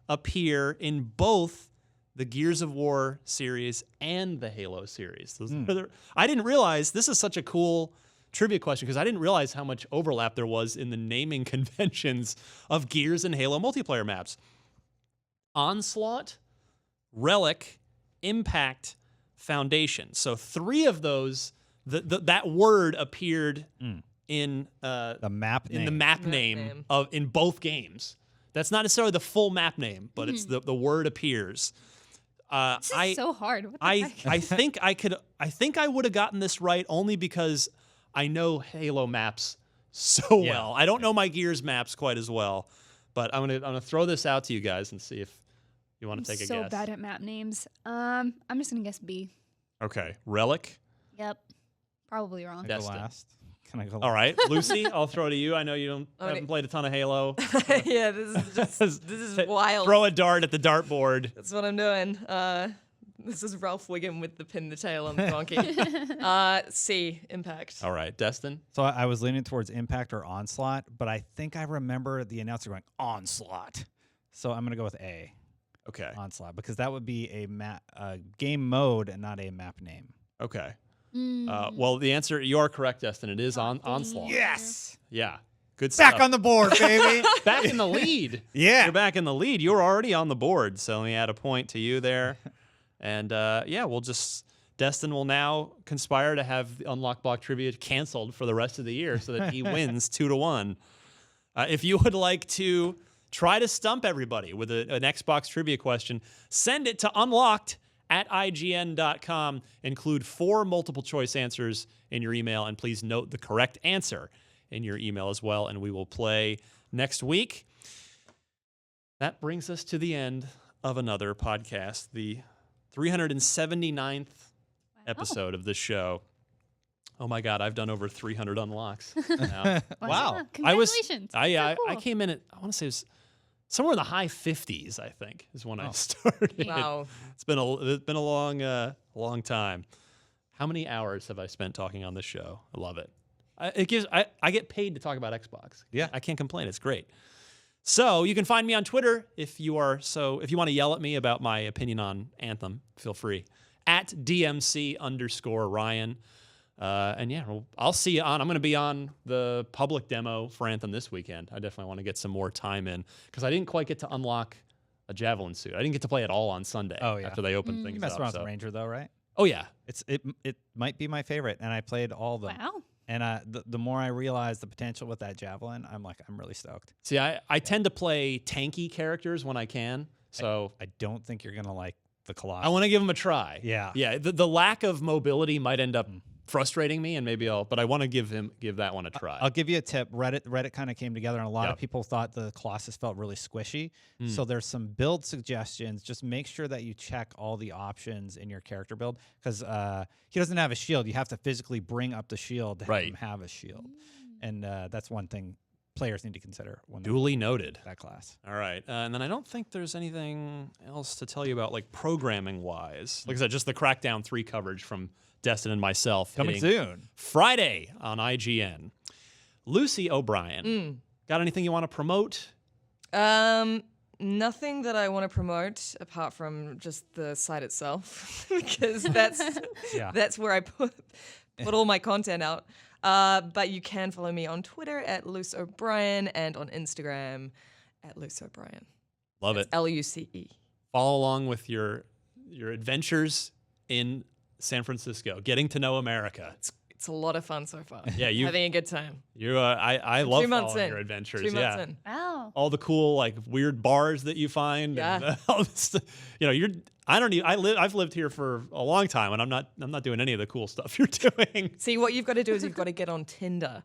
appear in both the Gears of War series and the Halo series? I didn't realize, this is such a cool trivia question, because I didn't realize how much overlap there was in the naming conventions of Gears and Halo multiplayer maps. Onslaught, Relic, Impact, Foundation. So 3 of those, that word appeared in the map name. in the map name in both games. That's not necessarily the full map name, but it's the word appears. This is so hard. What the heck? I think I would have gotten this right only because I know Halo maps so well. I don't know my Gears maps quite as well, but I'm gonna throw this out to you guys and see if you want to take a guess. So bad at map names. I'm just gonna guess B. Okay, Relic. Yep. Probably wrong. Can I go last? Can I go last? All right, Lucy, I'll throw to you. I know you haven't played a ton of Halo. Yeah, this is wild. Throw a dart at the dartboard. That's what I'm doing. This is Ralph Wiggum with the pin the tail on the donkey. C, Impact. All right, Destin. So I was leaning towards Impact or Onslaught, but I think I remember the announcer going Onslaught. So I'm gonna go with A. Okay. Onslaught, because that would be a game mode and not a map name. Okay. Well, the answer, you are correct, Destin. It is Onslaught. Yes. Yeah. Good stuff. Back on the board, baby. Back in the lead. Yeah. You're back in the lead. You were already on the board, so let me add a point to you there. And Destin will now conspire to have the Unlock Block Trivia canceled for the rest of the year so that he wins 2-1. If you would like to try to stump everybody with an Xbox trivia question, send it to unlocked@ign.com. Include 4 multiple choice answers in your email, and please note the correct answer in your email as well, and we will play next week. That brings us to the end of another podcast, the 379th episode of this show. Oh my God, I've done over 300 unlocks now. Wow. Congratulations. I cool. came in at, I want to say it was somewhere in the high 50s, I think, is when I started. Wow. It's been a long time. How many hours have I spent talking on this show? I love it. I get paid to talk about Xbox. Yeah. I can't complain. It's great. So you can find me on Twitter if you want to yell at me about my opinion on Anthem, feel free. At @DMC_Ryan. And yeah, I'll see you on. I'm going to be on the public demo for Anthem this weekend. I definitely want to get some more time in because I didn't quite get to unlock a Javelin suit. I didn't get to play it all on Sunday after they opened things You messed up. around with the Ranger though, right? Oh yeah. It might be my favorite, and I played all of them. Wow. And the more I realize the potential with that Javelin, I'm really stoked. See, I tend to play tanky characters when I can. So I don't think you're going to like the Colossus. I want to give them a try. Yeah. Yeah. The lack of mobility might end up frustrating me, and but I want to give that one a try. I'll give you a tip. Reddit kind of came together, and a lot of people thought the Colossus felt really squishy. So there's some build suggestions. Just make sure that you check all the options in your character build, because he doesn't have a shield. You have to physically bring up the shield to have him have a shield. And that's one thing players need to consider when they're Duly noted. that class. All right. And then I don't think there's anything else to tell you about, like, programming-wise. Like I said, just the Crackdown 3 coverage from Destin and myself. Coming hitting soon. Friday on IGN. Lucy O'Brien, got anything you want to promote? Nothing that I want to promote apart from just the site itself, because that's where I put all my content out. But you can follow me on Twitter at Luce O'Brien and on Instagram at Luce O'Brien. Love it. LUCE. Follow along with your adventures in San Francisco, getting to know America. It's a lot of fun so far. Yeah, having a good time. I love 2 months following in. your adventures. 2 months in. Wow. All the cool, like, weird bars that you find. Yeah. And, all this stuff. You know, I've lived here for a long time, and I'm not doing any of the cool stuff you're doing. See, what you've got to do is you've got to get on Tinder.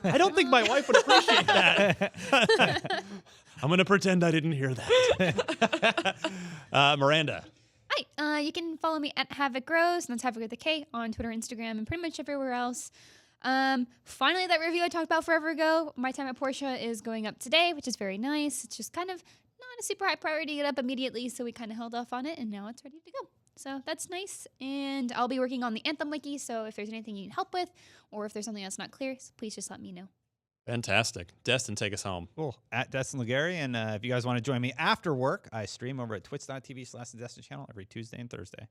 I don't think my wife would appreciate that. I'm going to pretend I didn't hear that. Miranda. Hi, you can follow me at Havoc Rose, and that's Havoc with a K, on Twitter, Instagram, and pretty much everywhere else. Finally, that review I talked about forever ago, My Time at Portia, is going up today, which is very nice. It's just kind of not a super high priority to get up immediately, so we kind of held off on it, and now it's ready to go. So that's nice, and I'll be working on the Anthem wiki, so if there's anything you need help with, or if there's something that's not clear, please just let me know. Fantastic. Destin, take us home. Cool. At Destin Legary. And if you guys want to join me after work, I stream over at twitch.tv/the Destin channel every Tuesday and Thursday.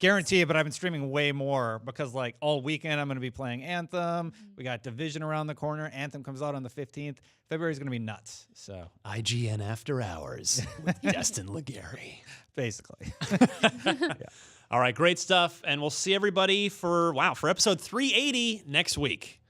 Guarantee it, but I've been streaming way more because, like, all weekend I'm going to be playing Anthem. We got Division around the corner. Anthem comes out on the 15th. February is going to be nuts. So IGN After Hours with Destin Legary. basically. Yeah. All right, great stuff. And we'll see everybody for episode 380 next week.